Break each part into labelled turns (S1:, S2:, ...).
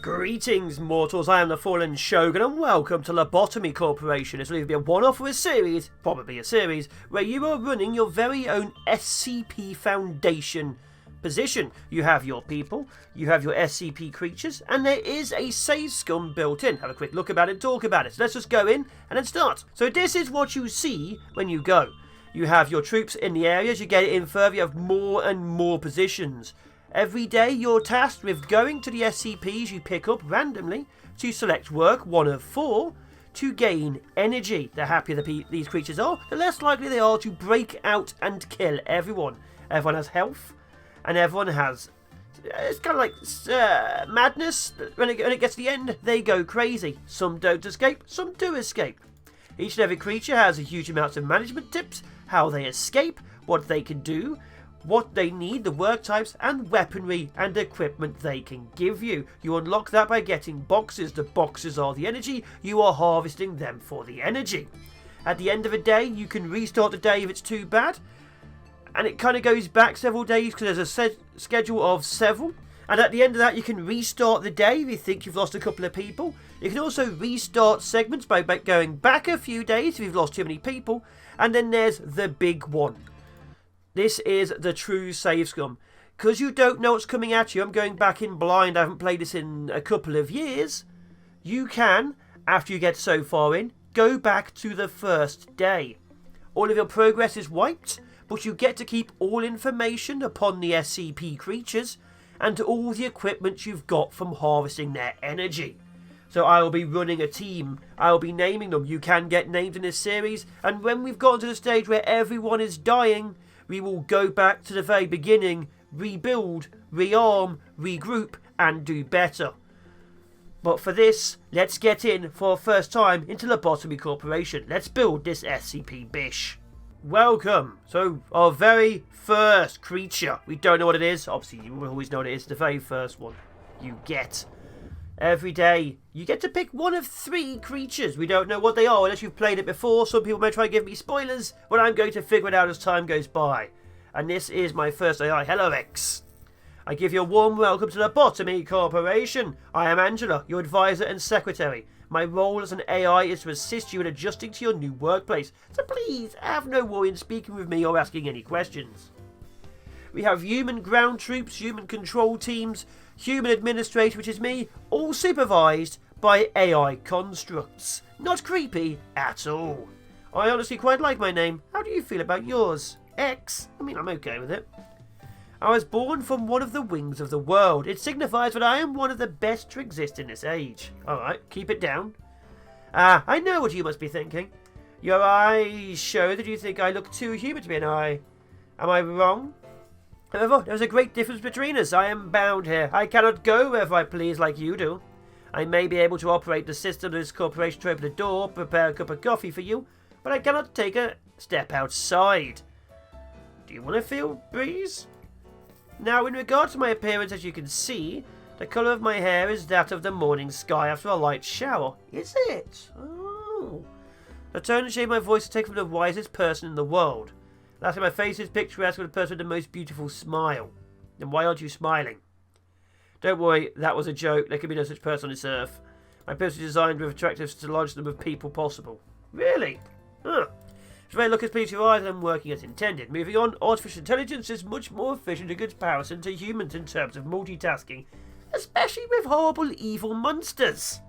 S1: Greetings, mortals. I am the FallenShogun, and welcome to Lobotomy Corporation. This will either be a one-off or a series, probably a series, where you are running your very own SCP Foundation position. You have your people, you have your SCP creatures, and there is a save scum built in. Have a quick look about it, talk about it. So let's just go in and then start. So this is what you see when you go. You have your troops in the areas, you get it in further, you have more and more positions. Every day you're tasked with going to the SCPs you pick up randomly to select work, one of 4, to gain energy. The happier these creatures are, the less likely they are to break out and kill everyone. Everyone has health, and everyone has... It's kind of like madness. When it gets to the end, they go crazy. Some don't escape, some do escape. Each and every creature has a huge amount of management tips, how they escape, what they can do, what they need, the work types, and weaponry and equipment they can give you. You unlock that by getting boxes. The boxes are the energy. You are harvesting them for the energy. At the end of a day, you can restart the day if it's too bad. And it kind of goes back several days because there's a schedule of several. And at the end of that, you can restart the day if you think you've lost a couple of people. You can also restart segments by going back a few days if you've lost too many people. And then there's the big one. This is the true save scum. Because you don't know what's coming at you, I'm going back in blind, I haven't played this in a couple of years. You can, after you get so far in, go back to the first day. All of your progress is wiped, but you get to keep all information upon the SCP creatures and all the equipment you've got from harvesting their energy. So I will be running a team, I will be naming them, you can get named in this series, and when we've gotten to the stage where everyone is dying, we will go back to the very beginning, rebuild, rearm, regroup, and do better. But for this, let's get in for our first time into Lobotomy Corporation. Let's build this SCP bish. Welcome. So, our very first creature. We don't know what it is. Obviously, you will always know what it is. The very first one you get. Every day, you get to pick one of 3 creatures. We don't know what they are unless you've played it before. Some people may try and give me spoilers, but I'm going to figure it out as time goes by. And this is my first AI. Hello, X. I give you a warm welcome to the Lobotomy Corporation. I am Angela, your advisor and secretary. My role as an AI is to assist you in adjusting to your new workplace. So please, have no worry in speaking with me or asking any questions. We have human ground troops, human control teams, human administrator, which is me, all supervised by AI constructs. Not creepy at all. I honestly quite like my name. How do you feel about yours? X? I mean, I'm okay with it. I was born from one of the wings of the world. It signifies that I am one of the best to exist in this age. Alright, keep it down. I know what you must be thinking. Your eyes show that you think I look too human to be an eye. Am I wrong? However, there is a great difference between us. I am bound here. I cannot go wherever I please like you do. I may be able to operate the system of this corporation to open a door, prepare a cup of coffee for you, but I cannot take a step outside. Do you want to feel breeze? Now, in regard to my appearance, as you can see, the colour of my hair is that of the morning sky after a light shower. Is it? Oh. The tone and shape of my voice is taken from the wisest person in the world. Lastly, my face is picturesque with the person with the most beautiful smile. Then why aren't you smiling? Don't worry, that was a joke. There can be no such person on this earth. My appearance is designed with attractive to the largest number of people possible. Really? Huh. If I look as pleased your eyes, I'm working as intended. Moving on, artificial intelligence is much more efficient in comparison to humans in terms of multitasking, especially with horrible evil monsters.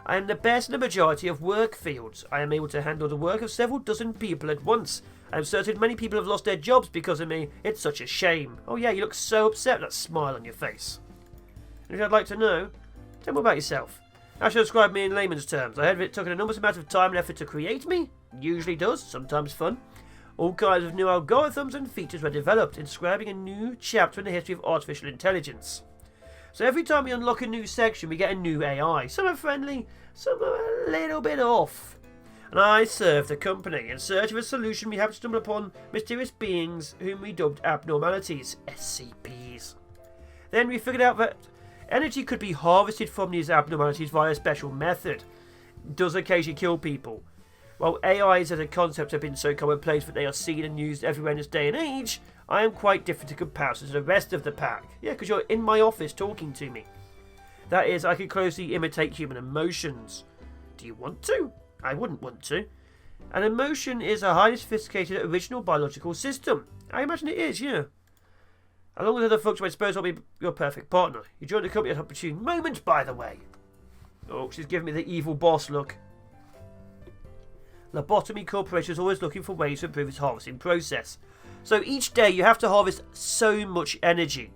S1: I am the best in the majority of work fields. I am able to handle the work of several dozen people at once. I am certain many people have lost their jobs because of me. It's such a shame. Oh yeah, you look so upset with that smile on your face. And if I'd like to know, tell me about yourself. How should I describe me in layman's terms? I heard of it took an enormous amount of time and effort to create me. Usually does, sometimes fun. All kinds of new algorithms and features were developed, inscribing a new chapter in the history of artificial intelligence. So every time we unlock a new section, we get a new AI. Some are friendly, some are a little bit off. And I serve the company. In search of a solution, we have stumbled upon mysterious beings whom we dubbed abnormalities, SCPs. Then we figured out that energy could be harvested from these abnormalities via a special method. It does occasionally kill people. While AIs as a concept have been so commonplace that they are seen and used everywhere in this day and age, I am quite different in comparison to the rest of the pack. Yeah, because you're in my office talking to me. That is, I can closely imitate human emotions. Do you want to? I wouldn't want to. An emotion is a highly sophisticated original biological system. I imagine it is, yeah. Along with other functions, I suppose I'll be your perfect partner. You joined the company at an opportune moment, by the way. Oh, she's giving me the evil boss look. Lobotomy Corporation is always looking for ways to improve its harvesting process. So each day you have to harvest so much energy.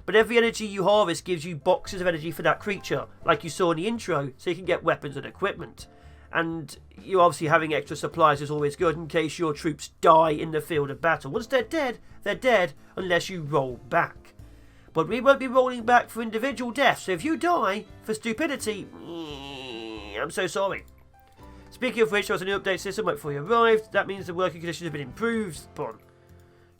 S1: But every energy you harvest gives you boxes of energy for that creature, like you saw in the intro, so you can get weapons and equipment. And you obviously having extra supplies is always good in case your troops die in the field of battle. Once they're dead unless you roll back. But we won't be rolling back for individual deaths, so if you die for stupidity, I'm so sorry. Speaking of which, there was a new update system right before you arrived. That means the working conditions have been improved upon.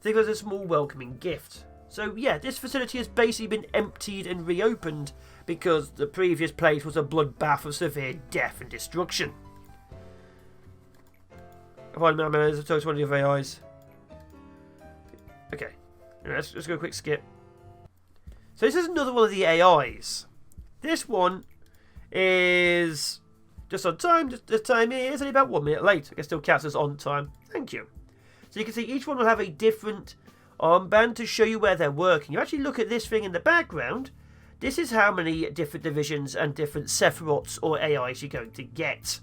S1: Think of it as a small welcoming gift. So yeah, this facility has basically been emptied and reopened because the previous place was a bloodbath of severe death and destruction. One of the AIs. Okay, let's go a quick skip. So this is another one of the AIs. This one is just on time. This time is only about 1 minute late. I guess still counts as on time. Thank you. So you can see each one will have a different armband to show you where they're working. You actually look at this thing in the background. This is how many different divisions and different Sephiroths or AIs you're going to get.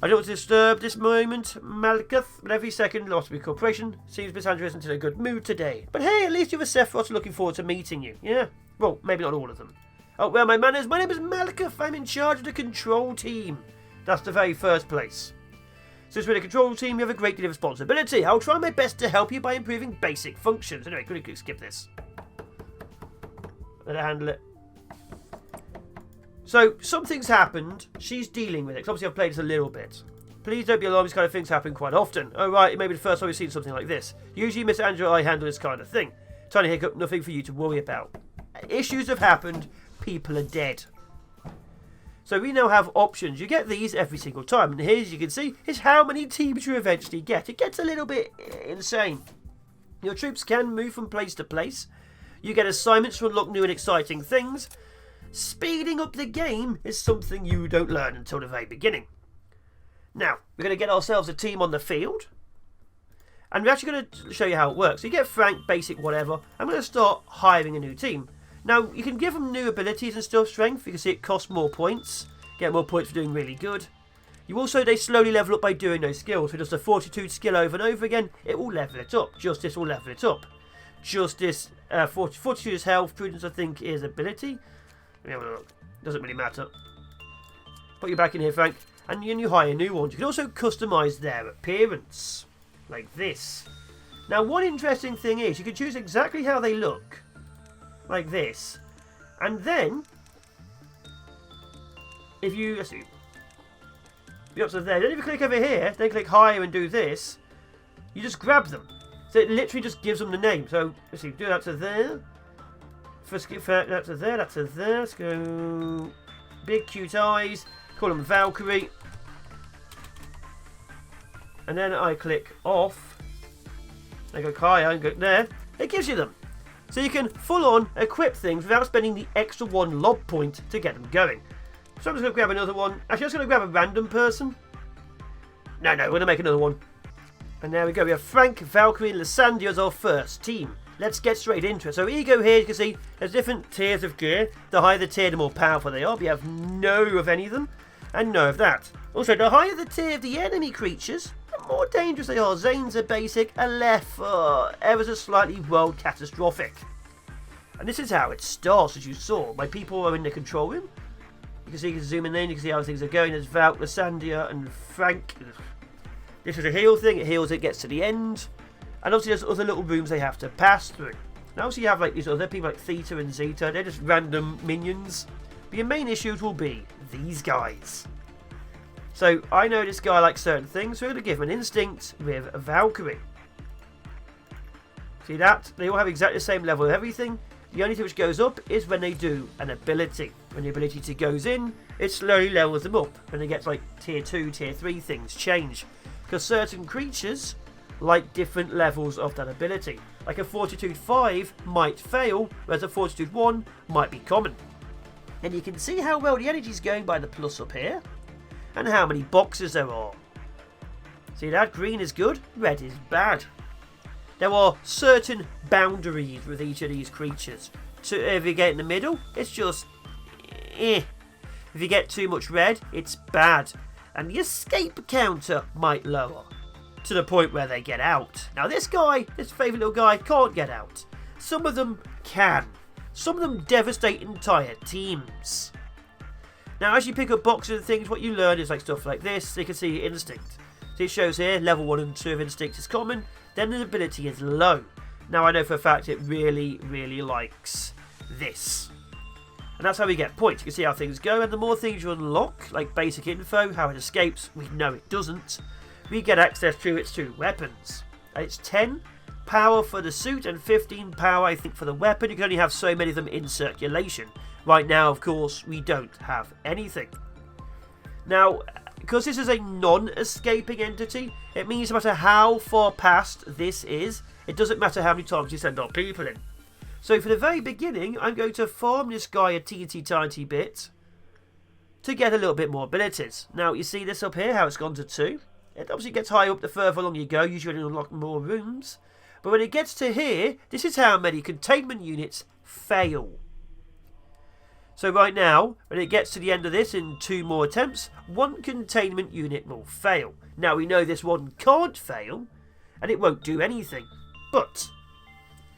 S1: I don't want to disturb this moment, Malkuth, but every second, Lobtomy Corporation seems Miss Andrew isn't in a good mood today. But hey, at least you have a Sephiroth looking forward to meeting you. Yeah? Well, maybe not all of them. Oh, well, my manners. My name is Malkuth. I'm in charge of the control team. That's the very first place. Since we're the control team, you have a great deal of responsibility. I'll try my best to help you by improving basic functions. Anyway, quickly skip this. Let her handle it. So, something's happened. She's dealing with it. Obviously, I've played this a little bit. Please don't be alarmed. These kind of things happen quite often. Oh, right. It may be the first time we've seen something like this. Usually, Miss Andrew and I handle this kind of thing. Tiny hiccup, nothing for you to worry about. Issues have happened. People are dead. So we now have options. You get these every single time. And here, as you can see, is how many teams you eventually get. It gets a little bit insane. Your troops can move from place to place. You get assignments to unlock new and exciting things. Speeding up the game is something you don't learn until the very beginning. Now, we're going to get ourselves a team on the field. And we're actually going to show you how it works. So you get Frank, basic, whatever. I'm going to start hiring a new team. Now, you can give them new abilities and stuff, strength. You can see it costs more points. Get more points for doing really good. They slowly level up by doing those skills. So just a fortitude skill over and over again, it will level it up. Justice will level it up. Justice, fortitude is health. Prudence, I think, is ability. Let me have a look. Doesn't really matter. Put you back in here, Frank. And you hire new ones. You can also customise their appearance. Like this. Now, one interesting thing is, you can choose exactly how they look. Like this. And then, if you, let's see, be up to there. Then if you click over here, then click higher and do this, you just grab them. So it literally just gives them the name. So, let's see, do that to there. First skip that to there, that to there. Let's go big cute eyes. Call them Valkyrie. And then I click off. I go higher and go there. It gives you them. So you can full on equip things without spending the extra 1 lob point to get them going. So I'm just going to grab another one. Actually, I'm just going to grab a random person. No, we're going to make another one. And there we go. We have Frank, Valkyrie, and Lysandra as our first team. Let's get straight into it. So ego here, you can see there's different tiers of gear. The higher the tier, the more powerful they are. We have no of any of them and no of that. Also, the higher the tier of the enemy creatures, the more dangerous they are. Zane's are basic, Aleph ever so slightly world catastrophic. And this is how it starts, as you saw. My people are in the control room. You can zoom in, you can see how things are going. There's Valk, Lysandra, and Frank. This is a heal thing. It heals, it gets to the end. And obviously there's other little rooms they have to pass through. Now obviously you have like these other people like Theta and Zeta. They're just random minions. But your main issues will be these guys. So I know this guy likes certain things, so we're going to give him an instinct with a Valkyrie. See that? They all have exactly the same level of everything. The only thing which goes up is when they do an ability. When the ability goes in, it slowly levels them up. When they get to like tier 2, tier 3, things change. Because certain creatures like different levels of that ability. Like a Fortitude 5 might fail, whereas a Fortitude 1 might be common. And you can see how well the energy is going by the plus up here. And how many boxes there are. See that? Green is good, red is bad. There are certain boundaries with each of these creatures. So if you get in the middle, it's just If you get too much red, it's bad. And the escape counter might lower. To the point where they get out. Now this guy, this favourite little guy, can't get out. Some of them can. Some of them devastate entire teams. Now as you pick up boxes and things, what you learn is like stuff like this. You can see instinct. So it shows here, level 1 and 2 of instinct is common. Then the ability is low. Now I know for a fact it really, really likes this. And that's how we get points. You can see how things go. And the more things you unlock, like basic info, how it escapes, we know it doesn't. We get access to its 2 weapons. It's 10 power for the suit and 15 power, I think, for the weapon. You can only have so many of them in circulation. Right now, of course, we don't have anything. Now, because this is a non-escaping entity, it means no matter how far past this is, it doesn't matter how many times you send our people in. So for the very beginning, I'm going to farm this guy a teensy tiny bit to get a little bit more abilities. Now, you see this up here, how it's gone to 2. It obviously gets higher up the further along you go, usually unlock more rooms. But when it gets to here, this is how many containment units fail. So right now, when it gets to the end of this in 2 more attempts, 1 containment unit will fail. Now we know this one can't fail, and it won't do anything. But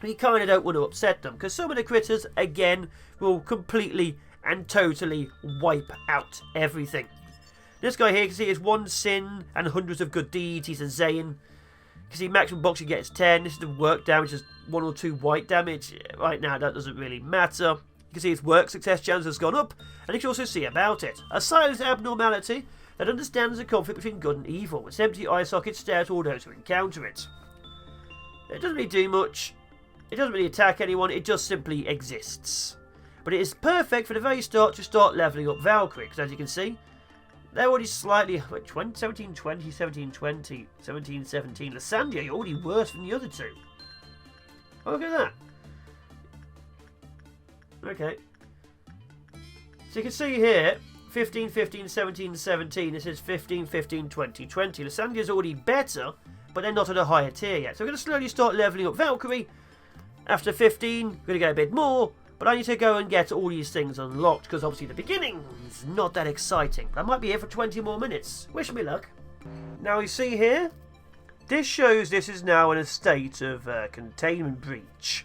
S1: we kind of don't want to upset them, because some of the critters, again, will completely and totally wipe out everything. This guy here, you can see, is 1 sin and hundreds of good deeds. He's a Zayn. You can see maximum box you get is 10. This is the work damage, just 1 or 2 white damage. Right now, that doesn't really matter. You can see his work success chance has gone up, and you can also see about it. A silent abnormality that understands the conflict between good and evil. Its empty eye sockets stare at all those who encounter it. It doesn't really do much. It doesn't really attack anyone. It just simply exists. But it is perfect for the very start to start leveling up Valkyrie, because as you can see, they're already slightly... 1720, 1720, 1717. Lysandria, you're already worse than the other 2. Oh, look at that. Okay. So you can see here, 15, 15, 17, 17. This is 15, 15, 20, 20. Lysandria's already better, but they're not at a higher tier yet. So we're going to slowly start leveling up Valkyrie. After 15, we're going to get a bit more. But I need to go and get all these things unlocked, because obviously the beginning is not that exciting. I might be here for 20 more minutes. Wish me luck. Now you see here, this shows this is now in a state of containment breach.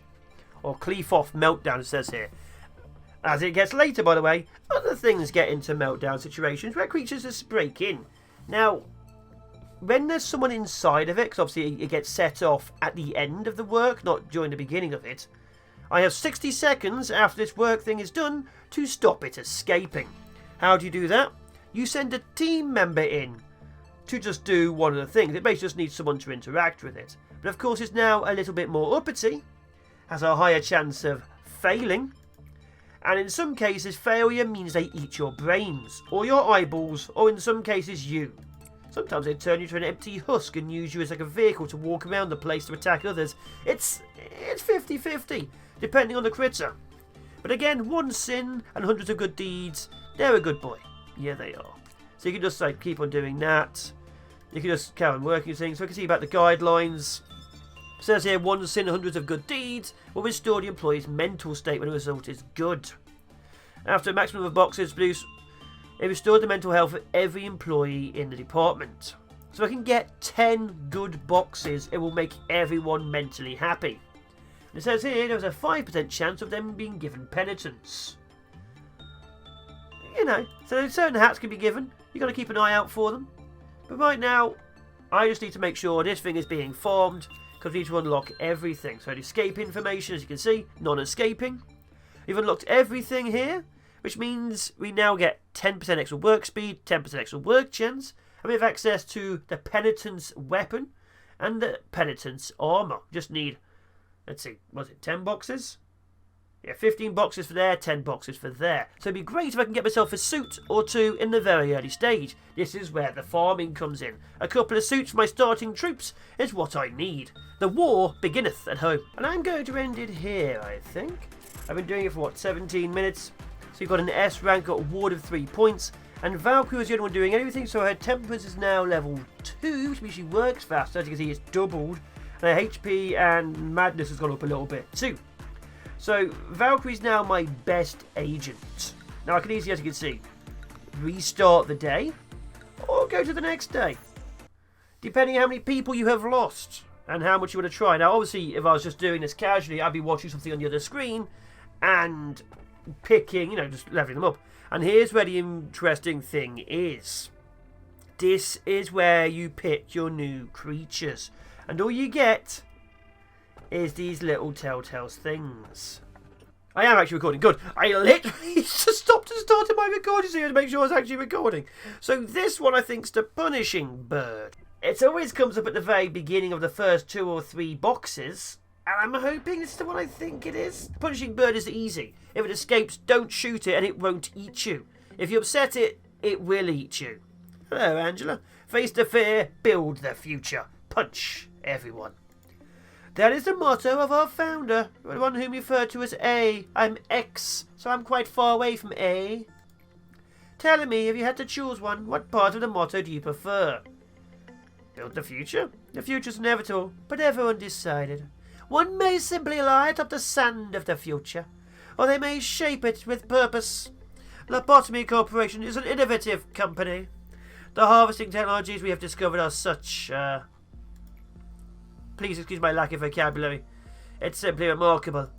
S1: Or Cleaf-off meltdown, it says here. As it gets later, by the way, other things get into meltdown situations where creatures just break in. Now, when there's someone inside of it, because obviously it gets set off at the end of the work, not during the beginning of it, I have 60 seconds after this work thing is done to stop it escaping. How do you do that? You send a team member in to just do one of the things. It basically just needs someone to interact with it. But of course it's now a little bit more uppity, has a higher chance of failing, and in some cases failure means they eat your brains, or your eyeballs, or in some cases you. Sometimes they turn you to an empty husk and use you as like a vehicle to walk around the place to attack others. It's 50-50, depending on the critter. But again, 1 sin and hundreds of good deeds, they're a good boy. Yeah, they are. So you can just like keep on doing that. You can just carry on working things. So I can see about the guidelines. It says here, 1 sin and hundreds of good deeds will restore the employee's mental state when the result is good. After a maximum of boxes produced, it restored the mental health of every employee in the department. So I can get 10 good boxes. It will make everyone mentally happy. And it says here there's a 5% chance of them being given penitence. You know, so certain hats can be given. You've got to keep an eye out for them. But right now, I just need to make sure this thing is being formed, because we need to unlock everything. So the escape information, as you can see, non-escaping. We've unlocked everything here, which means we now get 10% extra work speed, 10% extra work chance, and we have access to the penitence weapon and the penitence armor. Just need, let's see, was it 10 boxes? Yeah, 15 boxes for there, 10 boxes for there. So it'd be great if I can get myself a suit or 2 in the very early stage. This is where the farming comes in. A couple of suits for my starting troops is what I need. The war beginneth at home. And I'm going to end it here, I think. I've been doing it for, what, 17 minutes? So you've got an S rank, got a ward of 3 points. And Valkyrie was the only one doing everything, so her temperance is now level 2, which means she works faster. As you can see, it's doubled. And her HP and madness has gone up a little bit too. So Valkyrie's now my best agent. Now I can easily, as you can see, restart the day or go to the next day, depending on how many people you have lost and how much you want to try. Now obviously, if I was just doing this casually, I'd be watching something on the other screen and picking, just leveling them up. And here's where the interesting thing is. This is where you pick your new creatures. And all you get is these little telltale things. I am actually recording. Good. I literally just stopped and started my recording here to make sure I was actually recording. So this one I think is the Punishing Bird. It always comes up at the very beginning of the first 2 or 3 boxes. And I'm hoping this is the one I think it is. The Punishing Bird is easy. If it escapes, don't shoot it and it won't eat you. If you upset it, it will eat you. Hello, Angela. Face the fear, build the future. Punch everyone. That is the motto of our founder, the one whom we refer to as A. I'm X, so I'm quite far away from A. Tell me, if you had to choose one, what part of the motto do you prefer? Build the future? The future's inevitable, but ever undecided. One may simply light up the sand of the future, or they may shape it with purpose. Lobotomy Corporation is an innovative company. The harvesting technologies we have discovered are such, please excuse my lack of vocabulary. It's simply remarkable.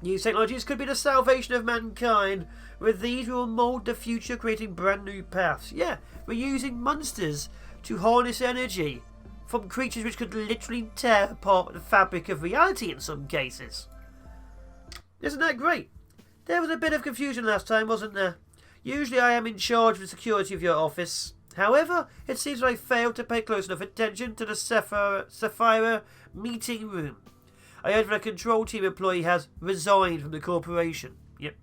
S1: These technologies could be the salvation of mankind. With these we will mould the future, creating brand new paths. Yeah, we're using monsters to harness energy from creatures which could literally tear apart the fabric of reality in some cases. Isn't that great? There was a bit of confusion last time, wasn't there? Usually I am in charge of the security of your office. However, it seems I failed to pay close enough attention to the Sapphire meeting room. I heard that a control team employee has resigned from the corporation. Yep.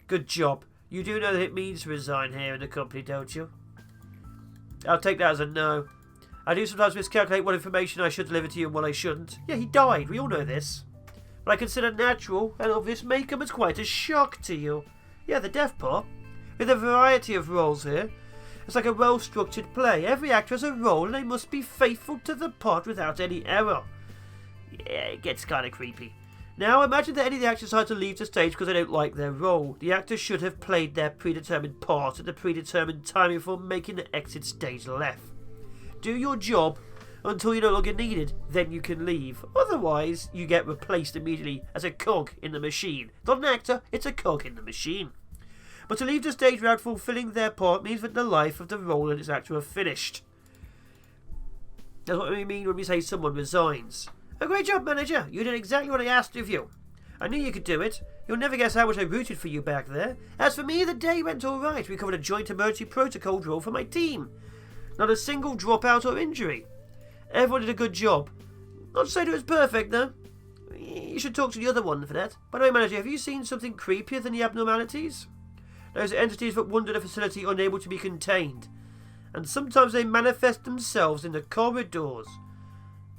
S1: Good job. You do know that it means to resign here in the company, don't you? I'll take that as a no. I do sometimes miscalculate what information I should deliver to you and what I shouldn't. Yeah, he died. We all know this. But I consider natural and obvious may come as quite a shock to you. Yeah, the death part. With a variety of roles here. It's like a well-structured play. Every actor has a role and they must be faithful to the part without any error. Yeah, it gets kind of creepy. Now, imagine that any of the actors had to leave the stage because they don't like their role. The actors should have played their predetermined part at the predetermined time before making the exit stage left. Do your job until you're no longer needed, then you can leave. Otherwise, you get replaced immediately as a cog in the machine. Not an actor, it's a cog in the machine. But to leave the stage without fulfilling their part means that the life of the role and its actor are finished. That's what we mean when we say someone resigns. A great job, manager. You did exactly what I asked of you. I knew you could do it. You'll never guess how much I rooted for you back there. As for me, the day went all right. We covered a joint emergency protocol drill for my team. Not a single dropout or injury. Everyone did a good job. Not to say that it was perfect, though. You should talk to the other one for that. By the way, manager, have you seen something creepier than the abnormalities? Those entities that wander the facility unable to be contained. And sometimes they manifest themselves in the corridors.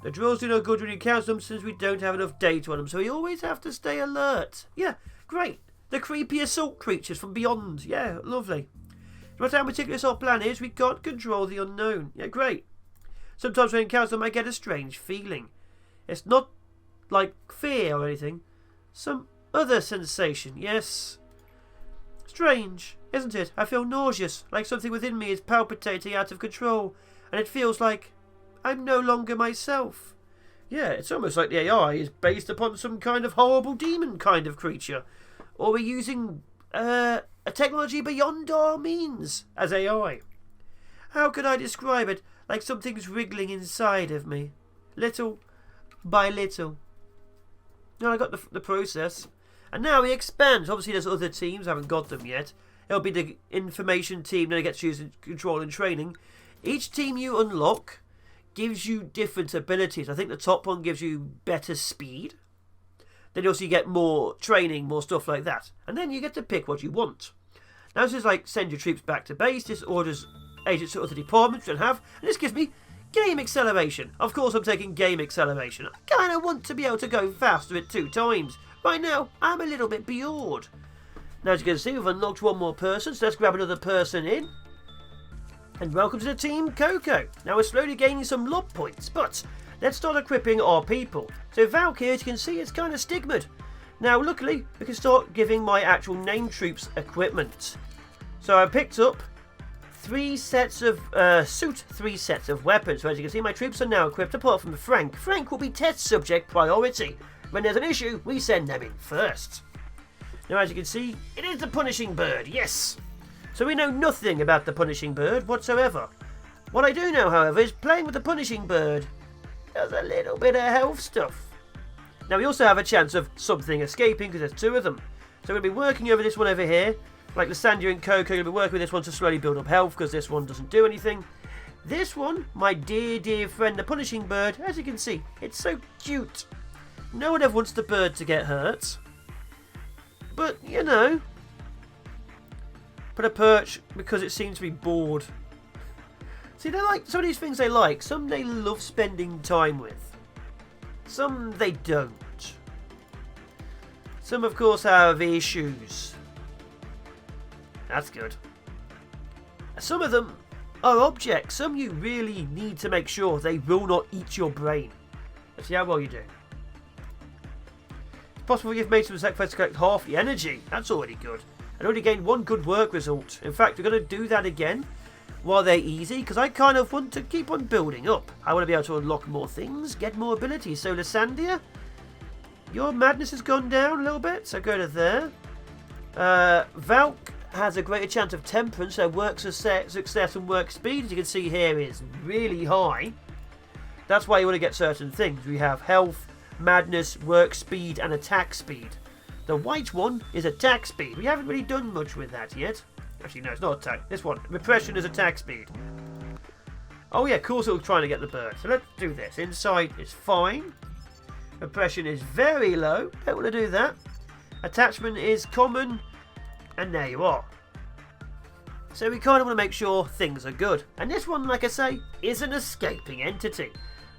S1: The drills do no good when you count them since we don't have enough data on them, so we always have to stay alert. Yeah, great. The creepy assault creatures from beyond. Yeah, lovely. No matter how meticulous our plan is, we can't control the unknown. Yeah, great. Sometimes when we encounter them, I get a strange feeling. It's not like fear or anything. Some other sensation, yes. Strange, isn't it? I feel nauseous, like something within me is palpitating out of control, and it feels like I'm no longer myself. Yeah, it's almost like the AI is based upon some kind of horrible demon kind of creature. Or we're using a technology beyond our means as AI. How could I describe it? Like something's wriggling inside of me. Little by little. Now I got the process. And now we expand. Obviously there's other teams, I haven't got them yet. It'll be the information team that gets used in control and training. Each team you unlock gives you different abilities. I think the top one gives you better speed. Then also you get more training, more stuff like that. And then you get to pick what you want. Now this is like send your troops back to base. This orders agents to other departments and have. And this gives me game acceleration. Of course I'm taking game acceleration. I kind of want to be able to go faster at 2 times. Right now I'm a little bit bored. Now, as you can see, we've unlocked one more person, so let's grab another person in. And welcome to the team, Coco. Now, we're slowly gaining some lob points, but let's start equipping our people. So, Valk here, as you can see, it's kind of stigmaed. Now, luckily, we can start giving my actual name troops equipment. So, I picked up 3 sets of suit, 3 sets of weapons. So, as you can see, my troops are now equipped, apart from Frank. Frank will be test subject priority. When there's an issue, we send them in first. Now, as you can see, it is the punishing bird, yes. So we know nothing about the punishing bird whatsoever. What I do know, however, is playing with the punishing bird does a little bit of health stuff. Now, we also have a chance of something escaping because there's 2 of them. So we'll be working over this one over here. Like Lysandria and Coco, you'll be working with this one to slowly build up health because this one doesn't do anything. This one, my dear, dear friend, the punishing bird, as you can see, it's so cute. No one ever wants the bird to get hurt. But, you know, put a perch because it seems to be bored. See, they like some of these things they like. Some they love spending time with. Some they don't. Some, of course, have issues. That's good. Some of them are objects. Some you really need to make sure they will not eat your brain. Let's see how well you do. It's possible you've made some sacrifice to collect half the energy. That's already good. And already gained 1 good work result. In fact, we're going to do that again while they're easy, because I kind of want to keep on building up. I want to be able to unlock more things, get more abilities. So, Lysandria, your madness has gone down a little bit, so go to there. Valk has a greater chance of temperance, so work success and work speed, as you can see here, is really high. That's why you want to get certain things. We have health, madness, work speed, and attack speed. The white one is attack speed. We haven't really done much with that yet. Actually, no, it's not attack. This one, repression, is attack speed. Oh yeah, of course it'll try to get the bird. So let's do this. Insight is fine. Repression is very low. Don't want to do that. Attachment is common. And there you are. So we kind of want to make sure things are good. And this one, like I say, is an escaping entity.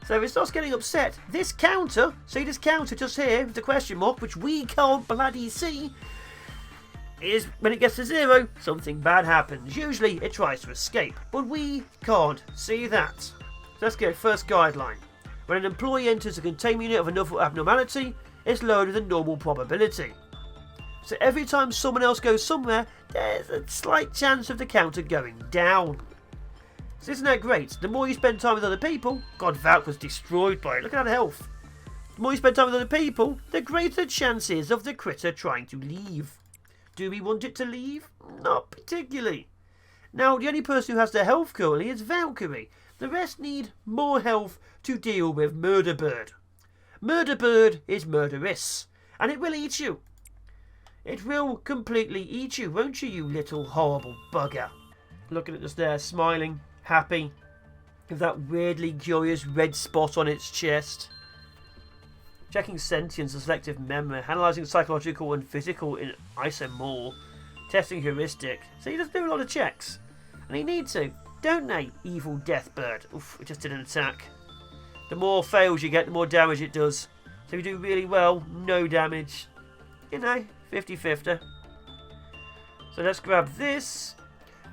S1: So if it starts getting upset, this counter, see this counter just here, with the question mark, which we can't bloody see, is when it gets to 0, something bad happens. Usually it tries to escape, but we can't see that. So let's go first guideline. When an employee enters a containment unit of another abnormality, it's lowered with a normal probability. So every time someone else goes somewhere, there's a slight chance of the counter going down. So isn't that great? The more you spend time with other people, God, Valk was destroyed by it. Look at that health. The more you spend time with other people, the greater the chances of the critter trying to leave. Do we want it to leave? Not particularly. Now, the only person who has their health currently is Valkyrie. The rest need more health to deal with Murder Bird. Murder Bird is murderous, and it will eat you. It will completely eat you, won't you, you little horrible bugger? Looking at us there, smiling, happy, with that weirdly curious red spot on its chest. Checking sentience and selective memory, analysing psychological and physical in isomorph, testing heuristic. So he does do a lot of checks. And he needs to, don't they, evil death bird? Oof, it just did an attack. The more fails you get, the more damage it does. So if you do really well, no damage. You know, 50-50. So let's grab this.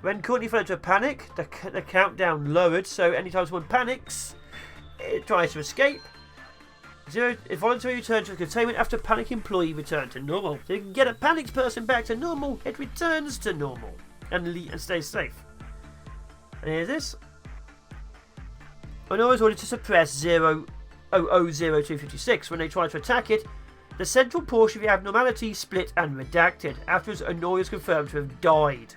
S1: When currently fell into a panic, the countdown lowered, so anytime someone panics, it tries to escape. 0, if voluntary return to containment after panic employee return to normal. So you can get a panicked person back to normal, it returns to normal and stays safe. And here's this. When I was ordered to suppress 000256 when they tried to attack it, the central portion of the abnormality split and redacted. Afterwards, Honora is confirmed to have died.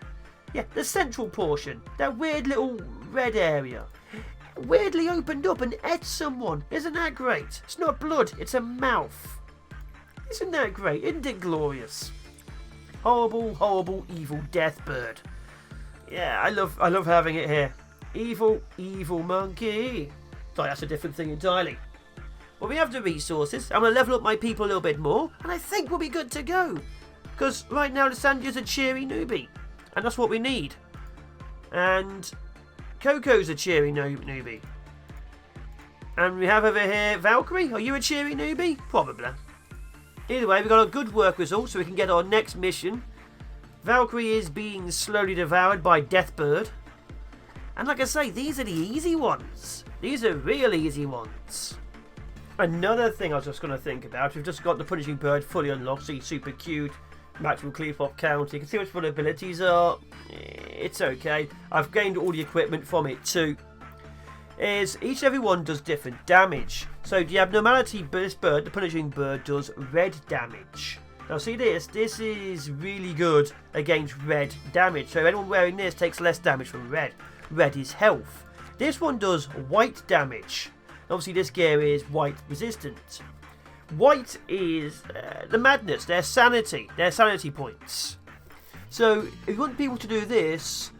S1: Yeah, the central portion, that weird little red area, weirdly opened up and ate someone. Isn't that great? It's not blood, it's a mouth. Isn't that great? Isn't it glorious? Horrible, horrible, evil death bird. Yeah, I love having it here. Evil, evil monkey. Sorry, that's a different thing entirely. Well, we have the resources. I'm going to level up my people a little bit more, and I think we'll be good to go. Because right now, Lysandria's a cheery newbie, and that's what we need. And Coco's a cheery newbie. And we have over here Valkyrie. Are you a cheery newbie? Probably. Either way, we've got a good work result, so we can get our next mission. Valkyrie is being slowly devoured by Deathbird. And like I say, these are the easy ones. These are real easy ones. Another thing I was just going to think about, we've just got the Punishing Bird fully unlocked, so he's super cute. Maximum cleave off count. You can see what full abilities are. It's okay. I've gained all the equipment from it too. Each and every one does different damage. So the abnormality this bird, the Punishing Bird, does red damage. Now see this is really good against red damage. So anyone wearing this takes less damage from red. Red is health. This one does white damage. Obviously this gear is white resistant. White is the madness, their sanity points. So if you want people to do this,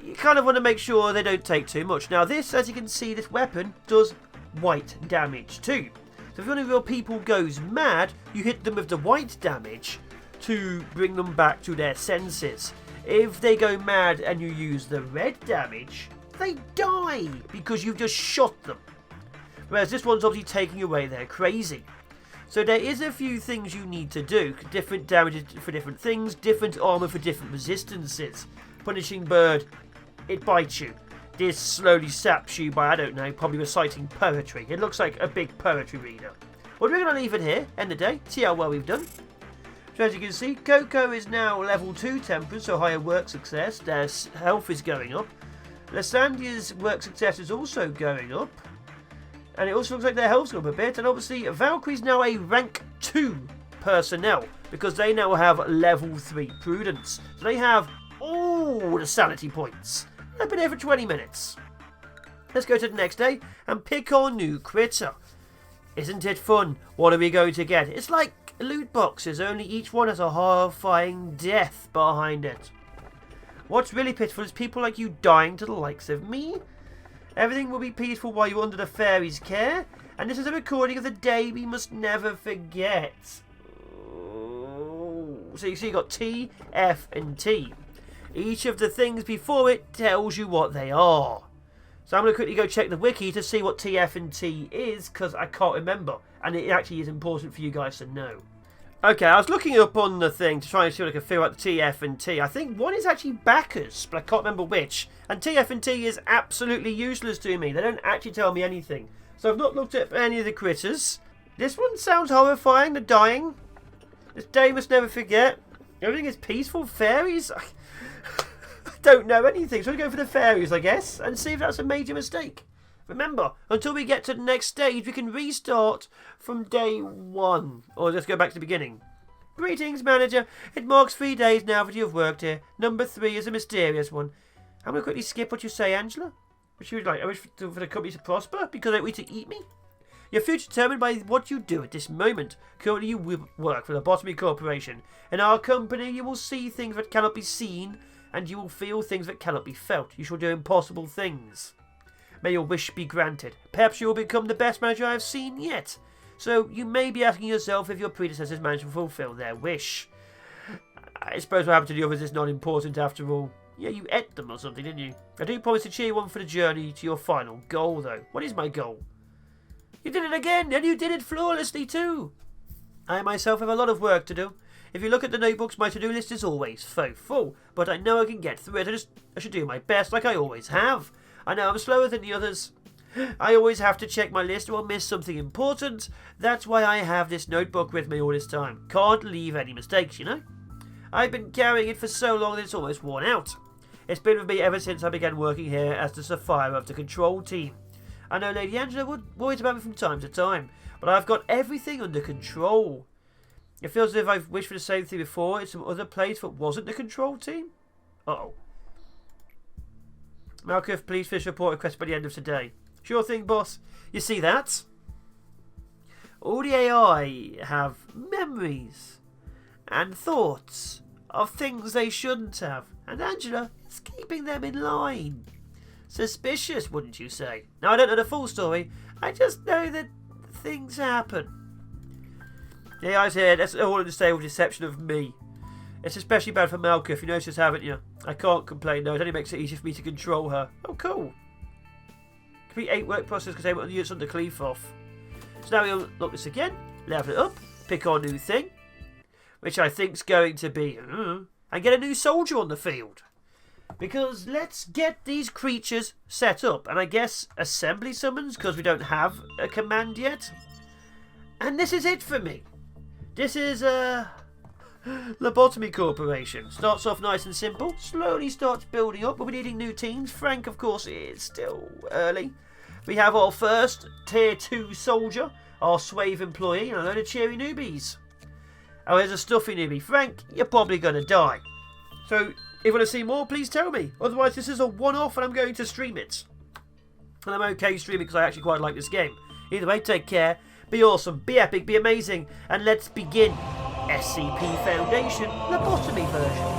S1: you kind of want to make sure they don't take too much. Now this, as you can see, this weapon does white damage too. So if one of your people goes mad, you hit them with the white damage to bring them back to their senses. If they go mad and you use the red damage, they die because you've just shot them. Whereas this one's obviously taking away their crazy. So there is a few things you need to do. Different damages for different things, different armor for different resistances. Punishing Bird, it bites you. This slowly saps you by, I don't know, probably reciting poetry. It looks like a big poetry reader. Well, we're going to leave it here, end of the day, see how well we've done. So as you can see, Coco is now level 2 temperance, so higher work success. Their health is going up. Lysandia's work success is also going up. And it also looks like their health's gone up a bit. And obviously, Valkyrie's now a rank 2 personnel, because they now have level 3 prudence. So they have all the sanity points. They've been here for 20 minutes. Let's go to the next day and pick our new critter. Isn't it fun? What are we going to get? It's like loot boxes, only each one has a horrifying death behind it. What's really pitiful is people like you dying to the likes of me. Everything will be peaceful while you're under the fairy's care, and this is a recording of the day we must never forget. So you see, you got T, F, and T. Each of the things before it tells you what they are. So I'm going to quickly go check the wiki to see what T, F, and T is, because I can't remember, and it actually is important for you guys to know. Okay, I was looking up on the thing to try and see what I can figure out the T, F, and T. I think one is actually backers, but I can't remember which. And T, F, and T is absolutely useless to me. They don't actually tell me anything. So I've not looked at any of the critters. This one sounds horrifying, the dying. This day must never forget. Everything is peaceful. Fairies? I don't know anything. So I'm going to go for the fairies, I guess, and see if that's a major mistake. Remember, until we get to the next stage, we can restart from day 1. Or just go back to the beginning. Greetings, manager. It marks 3 days now that you have worked here. Number 3 is a mysterious one. I'm going to quickly skip what you say, Angela. What you would like? I wish for the company to prosper because I want you to eat me. Your future determined by what you do at this moment. Currently, you work for the Lobotomy Corporation. In our company, you will see things that cannot be seen, and you will feel things that cannot be felt. You shall do impossible things. May your wish be granted. Perhaps you will become the best manager I have seen yet. So you may be asking yourself if your predecessors managed to fulfill their wish. I suppose what happened to the others is not important after all. Yeah, you ate them or something, didn't you? I do promise to cheer you on for the journey to your final goal, though. What is my goal? You did it again, and you did it flawlessly too. I myself have a lot of work to do. If you look at the notebooks, my to-do list is always so full, but I know I can get through it. I should do my best like I always have. I know I'm slower than the others. I always have to check my list or I'll miss something important. That's why I have this notebook with me all this time. Can't leave any mistakes, you know. I've been carrying it for so long that it's almost worn out. It's been with me ever since I began working here as the Sapphire of the control team. I know Lady Angela worries about me from time to time, but I've got everything under control. It feels as if I've wished for the same thing before in some other place that wasn't the control team. Uh-oh. Malcuth, please finish report request by the end of today. Sure thing, boss. You see that? All the AI have memories and thoughts of things they shouldn't have, and Angela is keeping them in line. Suspicious, wouldn't you say? Now, I don't know the full story. I just know that things happen. The AI's here. That's all in the same with the exception of me. It's especially bad for Malcuth. You noticed, haven't you? I can't complain, though. It only makes it easier for me to control her. Oh, cool. Complete 8 work process containment on the units under cleave off. So now we'll look this again. Level it up. Pick our new thing. Which I think's going to be and get a new soldier on the field. Because let's get these creatures set up. And I guess assembly summons, because we don't have a command yet. And this is it for me. This is Lobotomy Corporation. Starts off nice and simple, slowly starts building up. We'll be needing new teams. Frank, of course, is still early. We have our first tier 2 soldier, our Swave employee, and a load of cheery newbies. Oh, here's a stuffy newbie. Frank, you're probably going to die. So, if you want to see more, please tell me. Otherwise, this is a one-off and I'm going to stream it. And I'm okay streaming because I actually quite like this game. Either way, take care, be awesome, be epic, be amazing, and let's begin SCP Foundation Lobotomy version.